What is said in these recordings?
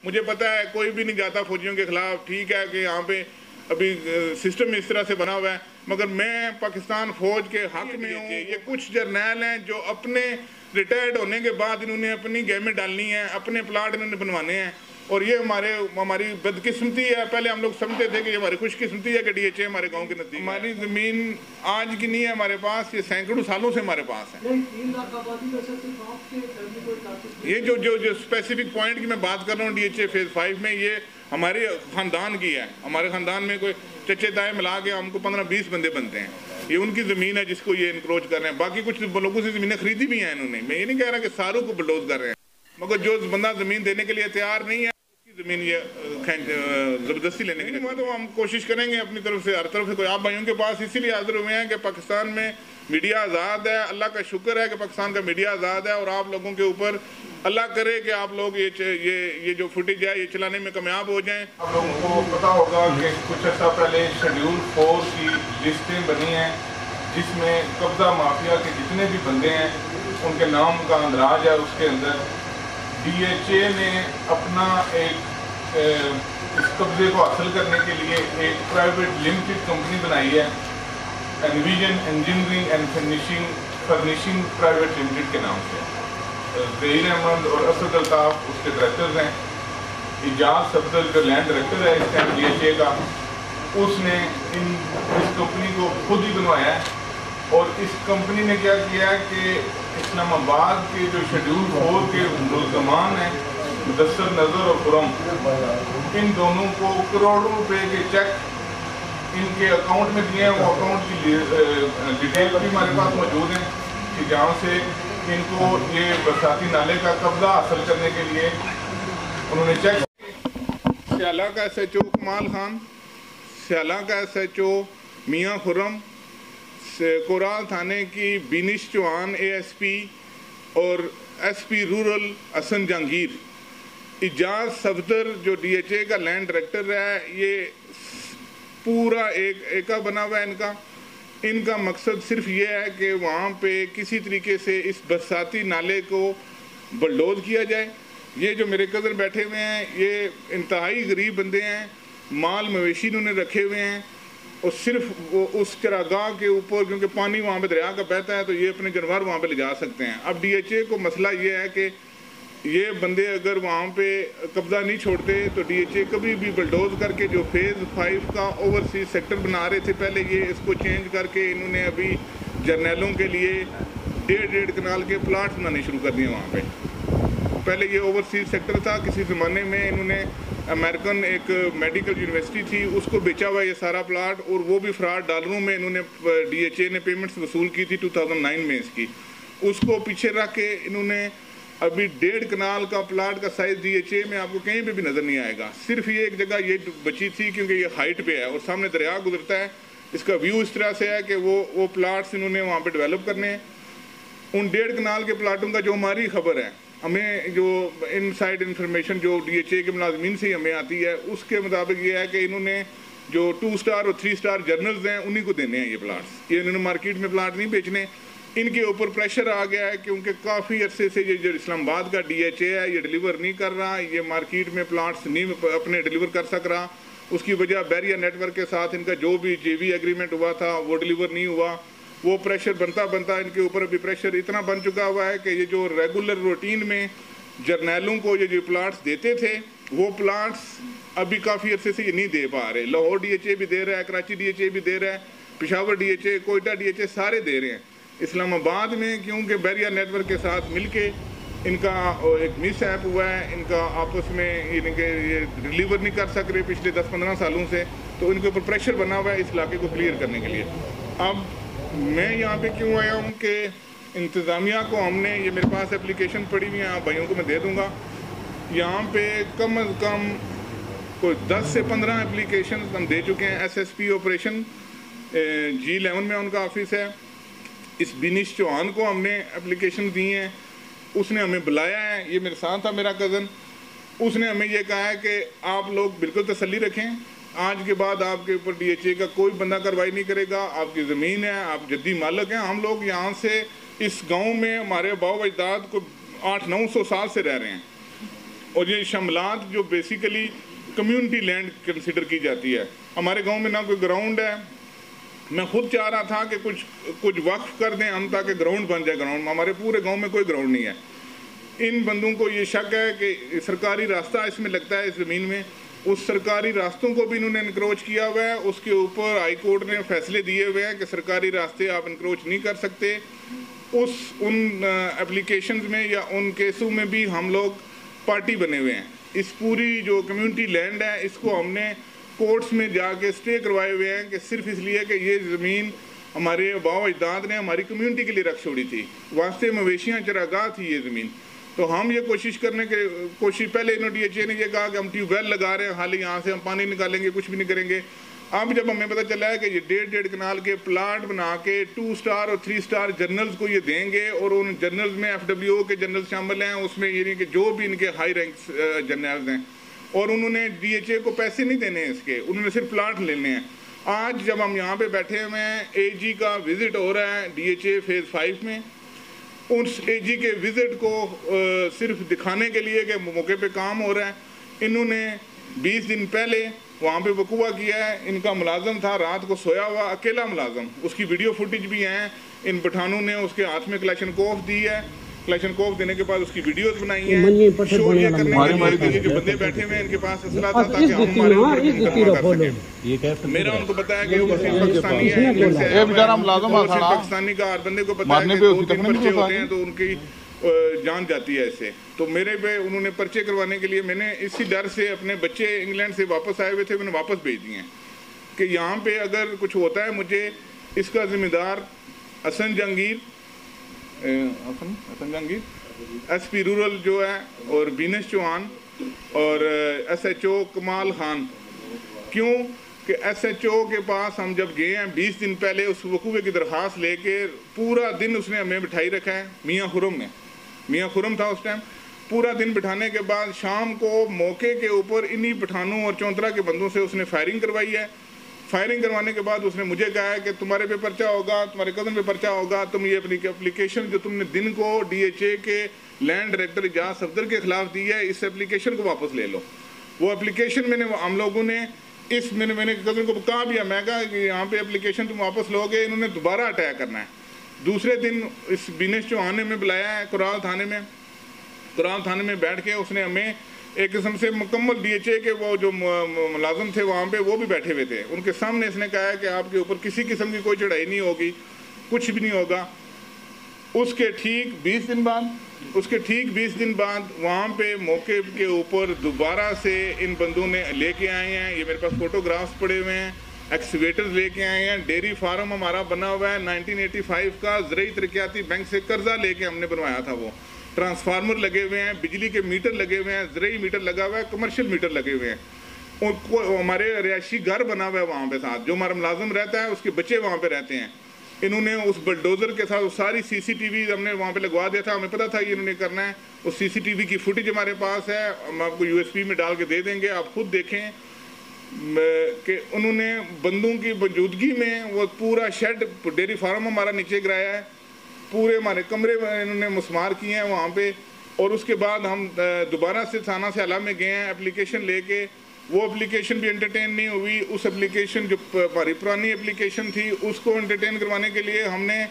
مجھے پتا ہے کوئی بھی نہیں جاتا فوجیوں کے خلاف، ٹھیک ہے کہ یہاں پہ ابھی سسٹم اس طرح سے بنا ہوا ہے، مگر میں پاکستان فوج کے حق میں ہوں۔ یہ کچھ جرنیل ہیں جو اپنے ریٹائرڈ ہونے کے بعد انہوں نے اپنی گیمیں ڈالنی ہیں، اپنے پلاٹ انہوں نے بنوانے ہیں، اور یہ ہماری بدقسمتی ہے۔ پہلے ہم لوگ سمجھتے تھے کہ یہ ہماری خوش قسمتی ہے کہ ڈی ایچ اے ہمارے گاؤں کے نزدیک۔ ہماری زمین آج کی نہیں ہے ہمارے پاس، یہ سینکڑوں سالوں سے ہمارے پاس ہے۔ یہ جو اسپیسیفک پوائنٹ کی میں بات کر رہا ہوں ڈی ایچ اے فیز 5 میں، یہ ہمارے خاندان کی ہے۔ ہمارے خاندان میں کوئی چچے تائے ملا کے ہم کو 15-20 بندے بنتے ہیں۔ یہ ان کی زمین ہے جس کو یہ انکروچ کر رہے ہیں۔ باقی کچھ لوگوں سے زمینیں خریدی بھی ہیں انہوں نے۔ میں یہ نہیں کہہ رہا کہ ساروں کو بلڈوز کر رہے ہیں، مگر جو بندہ زمین دینے کے لیے تیار نہیں ہے اس کی زمین یہ زبردستی لینے کے لیے، تو ہم کوشش کریں گے اپنی طرف سے ہر طرف سے۔ کوئی آپ بھائیوں کے پاس اسی لیے حاضر ہوئے ہیں کہ پاکستان میں میڈیا آزاد ہے، اللہ کا شکر ہے کہ پاکستان کا میڈیا آزاد ہے، اور آپ لوگوں کے اوپر اللہ کرے کہ آپ لوگ یہ جو فوٹیج ہے یہ چلانے میں کامیاب ہو جائیں۔ آپ لوگوں کو پتا ہوگا کہ کچھ عرصہ پہلے شیڈول 4 کی لسٹیں بنی ہیں جس میں قبضہ مافیا کے جتنے بھی بندے ہیں ان کے نام کا اندراج ہے۔ اس کے اندر ڈی ایچ اے نے اپنا اس قبضے کو حاصل کرنے کے لیے ایک پرائیویٹ لمیٹڈ کمپنی بنائی ہے، invasion engineering and furnishing private limited کے نام سے۔ ظہیر احمد اور اسد الطاف اس کے ڈائریکٹرز ہیں۔ اجاز صفدر جو لینڈ ڈائریکٹر ہے اس ٹائم ڈی ایچ اے کا، اس نے اس کمپنی کو خود ہی بنوایا ہے، اور اس کمپنی نے کیا کیا ہے کہ اسلام آباد کے جو شیڈول 4 کے ملزمان ہیں مدثر نظر اور خرم، ان دونوں کو کروڑوں روپے کے چیک ان کے اکاؤنٹ میں دیے ہیں۔ وہ اکاؤنٹ کی ڈیٹیل بھی ہمارے پاس موجود ہیں کہ جہاں سے ان کو یہ برساتی نالے کا قبضہ حاصل کرنے کے لیے انہوں نے چیک۔ سیالہ کا ایس ایچ او کمال خان، سیالہ کا ایس ایچ او میاں خرم، کورال تھانے کی Binish Chauhan A S P, اور ایس پی رورل حسن جہانگیر، اجاز صفدر جو ڈی ایچ اے کا لینڈ ڈائریکٹر ہے، یہ پورا ایکا بنا ہوا ہے ان کا مقصد صرف یہ ہے کہ وہاں پہ کسی طریقے سے اس برساتی نالے کو بلڈوز کیا جائے۔ یہ جو میرے کزن بیٹھے ہوئے ہیں یہ انتہائی غریب بندے ہیں، مال مویشی انہوں نے رکھے ہوئے ہیں، اور صرف اس چراگاہ کے اوپر کیونکہ پانی وہاں پہ دریا کا بہتا ہے تو یہ اپنے جانور وہاں پہ لے جا سکتے ہیں۔ اب ڈی ایچ اے کو مسئلہ یہ ہے کہ یہ بندے اگر وہاں پہ قبضہ نہیں چھوڑتے تو ڈی ایچ اے کبھی بھی بلڈوز کر کے جو فیز 5 کا اوورسیز سیکٹر بنا رہے تھے پہلے، یہ اس کو چینج کر کے انہوں نے ابھی جرنیلوں کے لیے 1.5 کنال کے پلاٹس بنانے شروع کر دیے وہاں پہ۔ پہلے یہ اوورسیز سیکٹر تھا، کسی زمانے میں انہوں نے امریکن ایک میڈیکل یونیورسٹی تھی اس کو بیچا ہوا یہ سارا پلاٹ، اور وہ بھی فراڈ ڈالروں میں انہوں نے ڈی ایچ اے نے پیمنٹس وصول کی تھی 2009 میں اس کی۔ اس کو پیچھے رکھ کے انہوں نے ابھی 1.5 کنال کا پلاٹ کا سائز ڈی ایچ اے میں آپ کو کہیں پہ بھی نظر نہیں آئے گا، صرف یہ ایک جگہ یہ بچی تھی کیونکہ یہ ہائٹ پہ ہے اور سامنے دریا گزرتا ہے۔ اس کا ویو اس طرح سے ہے کہ وہ پلاٹس انہوں نے وہاں پہ ڈیولپ کرنے ہیں۔ ان 1.5 کنال کے پلاٹوں کا جو ہماری خبر ہے، ہمیں جو ان سائڈ انفارمیشن جو ڈی ایچ اے کے ملازمین سے ہی ہمیں آتی ہے، اس کے مطابق یہ ہے کہ انہوں نے جو 2 اسٹار اور 3 اسٹار جرنلز ہیں انہی کو دینے ہیں یہ پلاٹس۔ یہ انہوں نے مارکیٹ میں پلاٹ نہیں بیچنے۔ ان کے اوپر پریشر آ گیا ہے کیونکہ کافی عرصے سے یہ جو اسلام آباد کا ڈی ایچ اے ہے یہ ڈیلیور نہیں کر رہا، یہ مارکیٹ میں پلانٹس نہیں اپنے ڈیلیور کر سک رہا۔ اس کی وجہ بیریا نیٹ ورک کے ساتھ ان کا جو بھی جے وی ایگریمنٹ ہوا تھا وہ ڈیلیور نہیں ہوا۔ وہ پریشر بنتا ان کے اوپر ابھی پریشر اتنا بن چکا ہوا ہے کہ یہ جو ریگولر روٹین میں جرنیلوں کو یہ جو پلانٹس دیتے تھے وہ پلانٹس ابھی کافی عرصے سے یہ نہیں دے پا رہے۔ لاہور ڈی ایچ اے بھی دے رہا ہے، کراچی ڈی ایچ اے بھی دے رہا ہے، Peshawar D H A, Quetta D H A سارے دے رہے ہیں۔ اسلام آباد میں کیونکہ بیریا نیٹ ورک کے ساتھ مل کے ان کا ایک مس ایپ ہوا ہے، ان کا آپس میں یہ ڈیلیور نہیں کر سک رہے پچھلے 10-15 سالوں سے، تو ان کے اوپر پریشر بنا ہوا ہے اس علاقے کو کلیئر کرنے کے لیے۔ اب میں یہاں پہ کیوں آیا ہوں کہ انتظامیہ کو ہم نے، یہ میرے پاس اپلیکیشن پڑی ہوئی ہیں، آپ بھائیوں کو میں دے دوں گا، یہاں پہ کم از کم کوئی 10 سے 15 اپلیکیشن ہم دے چکے ہیں۔ S S P operation G11 میں ان کا آفس ہے۔ اس بینش چوہان کو ہم نے اپلیکیشن دی ہیں، اس نے ہمیں بلایا ہے، یہ میرے ساتھ تھا میرا کزن، اس نے ہمیں یہ کہا ہے کہ آپ لوگ بالکل تسلی رکھیں، آج کے بعد آپ کے اوپر ڈی ایچ اے کا کوئی بندہ کارروائی نہیں کرے گا، آپ کی زمین ہے، آپ جدی مالک ہیں۔ ہم لوگ یہاں سے اس گاؤں میں ہمارے آباء و اجداد کو 800-900 سال سے رہ رہے ہیں، اور یہ شملات جو بیسیکلی کمیونٹی لینڈ کنسیڈر کی جاتی ہے. ہمارے گاؤں میں نہ کوئی گراؤنڈ ہے. میں خود چاہ رہا تھا کہ کچھ وقف کر دیں ہم تاکہ گراؤنڈ بن جائے. گراؤنڈ ہمارے پورے گاؤں میں کوئی گراؤنڈ نہیں ہے. ان بندوں کو یہ شک ہے کہ سرکاری راستہ اس میں لگتا ہے اس زمین میں. اس سرکاری راستوں کو بھی انہوں نے انکروچ کیا ہوا ہے. اس کے اوپر ہائی کورٹ نے فیصلے دیے ہوئے ہیں کہ سرکاری راستے آپ انکروچ نہیں کر سکتے. ان اپلیکیشنز میں یا ان کیسوں میں بھی ہم لوگ پارٹی بنے ہوئے ہیں. اس پوری جو کمیونٹی لینڈ ہے اس کو ہم نے کورٹس میں جا کے اسٹے کروائے ہوئے ہیں کہ صرف اس لیے کہ یہ زمین ہمارے آباء و اجداد نے ہماری کمیونٹی کے لیے رکھ چھوڑی تھی. واسطے مویشیاں چراگاہ تھی یہ زمین. تو ہم یہ کوشش پہلے انہوں ڈی ایچ اے نے یہ کہا کہ ہم ٹیوب ویل لگا رہے ہیں, حالی یہاں سے ہم پانی نکالیں گے, کچھ بھی نہیں کریں گے. اب جب ہمیں پتہ چلا ہے کہ یہ 1.5 کنال کے پلاٹ بنا کے 2 سٹار اور 3 سٹار جنرلز کو یہ دیں گے, اور ان جنرلز میں FWO کے جنرل شامل ہیں, اس میں یہ نہیں کہ جو بھی ان کے ہائی رینکس جنرلز ہیں, اور انہوں نے ڈی ایچ اے کو پیسے نہیں دینے ہیں اس کے, انہوں نے صرف پلاٹ لینے ہیں. آج جب ہم یہاں پہ بیٹھے ہوئے ہیں, اے جی کا وزٹ ہو رہا ہے ڈی ایچ اے فیز 5 میں. اس اے جی کے وزٹ کو صرف دکھانے کے لیے کہ موقع پہ کام ہو رہا ہے, انہوں نے 20 دن پہلے وہاں پہ وقوع کیا ہے. ان کا ملازم تھا رات کو سویا ہوا, اکیلا ملازم, اس کی ویڈیو فوٹیج بھی ہیں. ان پٹھانوں نے اس کے ہاتھ میں کلیشن کوف دی ہے. کلیشن کوف دینے کے بعد اس کی ویڈیوز بنائی ہیں. شو یہ کرنے کے لیے جو بندے بیٹھے ہوئے ہیں ان کے پاس اسلحہ تھا تاکہ ہم ہمارے اوپر مقدمہ کر سکیں. میرا ان کو پتا ہے کہ وہ صرف پاکستانی ہے, پاکستانی کا ہر بندے کو پتا ہے کہ 2-3 پرچے ہوتے ہیں تو ان کی جان جاتی ہے ایسے. تو میرے پہ انہوں نے پرچے کروانے کے لیے, میں نے اسی ڈر سے اپنے بچے انگلینڈ سے واپس آئے ہوئے تھے, میں نے واپس بھیج دیے ہیں کہ یہاں پہ اگر کچھ ہوتا ہے مجھے اس کا ذمہ دار حسن جہانگیر ایس پی رورل جو ہے, اور بینش چوہان, اور ایس ایچ او کمال خان. کیوں کہ ایس ایچ او کے پاس ہم جب گئے ہیں 20 دن پہلے اس وقوعے کی درخواست لے کے, پورا دن اس نے ہمیں بٹھائی رکھا ہے میاں خرم میں. میاں خرم تھا اس ٹائم. پورا دن بٹھانے کے بعد شام کو موقع کے اوپر انہی پٹھانوں اور چونترا کے بندوں سے اس نے فائرنگ کروائی ہے. فائرنگ کروانے کے بعد اس نے مجھے کہا ہے کہ تمہارے پہ پرچہ ہوگا, تمہارے کزن پہ پرچہ ہوگا, تم یہ اپنی اپلیکیشن جو تم نے دن کو ڈی ایچ اے کے لینڈ ڈائریکٹر اجاز صفدر کے خلاف دی ہے, اس اپلیکیشن کو واپس لے لو. وہ اپلیکیشن میں نے ہم لوگوں نے میں نے کزن کو کہا بھی ہے, میں کہا کہ یہاں پہ اپلیکیشن تم واپس لو گے, انہوں نے دوبارہ اٹیک کرنا ہے. دوسرے دن اس بینش چوہان میں بلایا ہے کرال تھانے میں. کرال تھانے میں بیٹھ کے اس نے ہمیں ایک قسم سے مکمل ڈی ایچ اے کے وہ جو ملازم تھے وہاں پہ وہ بھی بیٹھے ہوئے تھے, ان کے سامنے اس نے کہا ہے کہ آپ کے اوپر کسی قسم کی کوئی چڑھائی نہیں ہوگی, کچھ بھی نہیں ہوگا. اس کے ٹھیک 20 دن بعد وہاں پہ موقع کے اوپر دوبارہ سے ان بندوں نے لے کے آئے ہیں. یہ میرے پاس فوٹوگرافس پڑے ہوئے ہیں. ایکسکیویٹرز لے کے آئے ہیں. ڈیری فارم ہمارا بنا ہوا ہے 1985 کا, زرعی ترقیاتی بینک سے قرضہ لے کے ہم نے بنوایا تھا. وہ ٹرانسفارمر لگے ہوئے ہیں, بجلی کے میٹر لگے ہوئے ہیں, زرعی میٹر لگا ہوا ہے, کمرشل میٹر لگے ہوئے ہیں. ہمارے رہائشی گھر بنا ہوا ہے وہاں پہ ساتھ, جو ہمارا ملازم رہتا ہے اس کے بچے وہاں پہ رہتے ہیں. انہوں نے اس بلڈوزر کے ساتھ ساری سی سی ٹی وی ہم نے وہاں پہ لگوا دیا تھا. ہمیں پتا تھا یہ انہوں نے کرنا ہے. اس سی سی ٹی وی کی فوٹیج ہمارے پاس ہے, ہم آپ کو USB میں ڈال کے دے دیں گے, آپ خود دیکھیں کہ انہوں نے بندوں کی موجودگی میں وہ پورا شیڈ, ڈیری فارم ہمارا نیچے گرایا ہے, پورے ہمارے کمرے انہوں نے مسمار کیے ہیں وہاں پہ. اور اس کے بعد ہم دوبارہ سے تھانہ سیالہ میں گئے ہیں اپلیکیشن لے کے. وہ اپلیکیشن بھی انٹرٹین نہیں ہوئی. اس اپلیکیشن جو ہماری پرانی اپلیکیشن تھی اس کو انٹرٹین کروانے کے لیے ہم نے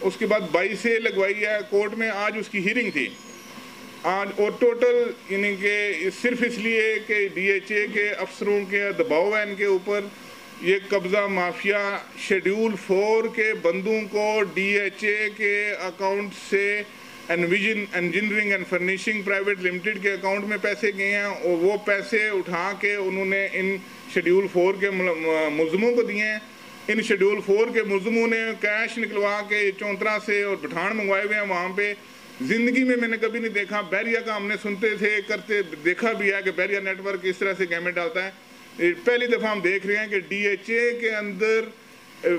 اس کے بعد 22 لگوائی ہے کورٹ میں. آج اس کی ہیرنگ تھی آج, اور ٹوٹل یعنی کہ صرف اس لیے کہ ڈی ایچ اے کے افسروں کے دباؤ ہے ان کے اوپر. یہ قبضہ مافیا شیڈیول 4 کے بندوں کو ڈی ایچ اے کے اکاؤنٹ سے invasion engineering and furnishing private limited کے اکاؤنٹ میں پیسے گئے ہیں, اور وہ پیسے اٹھا کے انہوں نے ان شیڈیول 4 کے ملزموں کو دیے ہیں. ان شیڈیول 4 کے ملزموں نے کیش نکلوا کے چونترا سے اور پٹھان منگوائے ہوئے ہیں وہاں پہ. زندگی میں نے کبھی نہیں دیکھا. بحریہ کا ہم نے سنتے تھے کرتے, دیکھا بھی ہے کہ بحریہ نیٹ ورک اس طرح سے گیمیں ڈالتا ہے. پہلی دفعہ ہم دیکھ رہے ہیں کہ ڈی ایچ اے کے اندر,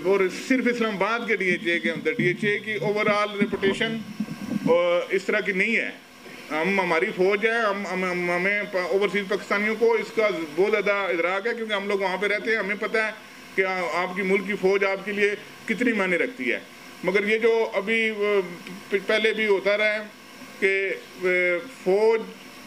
اور صرف اسلام آباد کے ڈی ایچ اے کے اندر, ڈی ایچ اے کی اوورآل ریپوٹیشن اس طرح کی نہیں ہے. ہماری فوج ہے, ہمیں اوورسیز پاکستانیوں کو اس کا بہت زیادہ ادراک ہے, کیونکہ ہم لوگ وہاں پہ رہتے ہیں. ہمیں پتہ ہے کہ آپ کی ملک کی فوج آپ کے لیے کتنی معنی رکھتی ہے. مگر یہ جو ابھی پہلے بھی ہوتا رہا ہے کہ فوج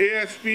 ASP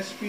SP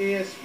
ASP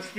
SP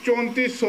3400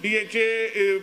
DHA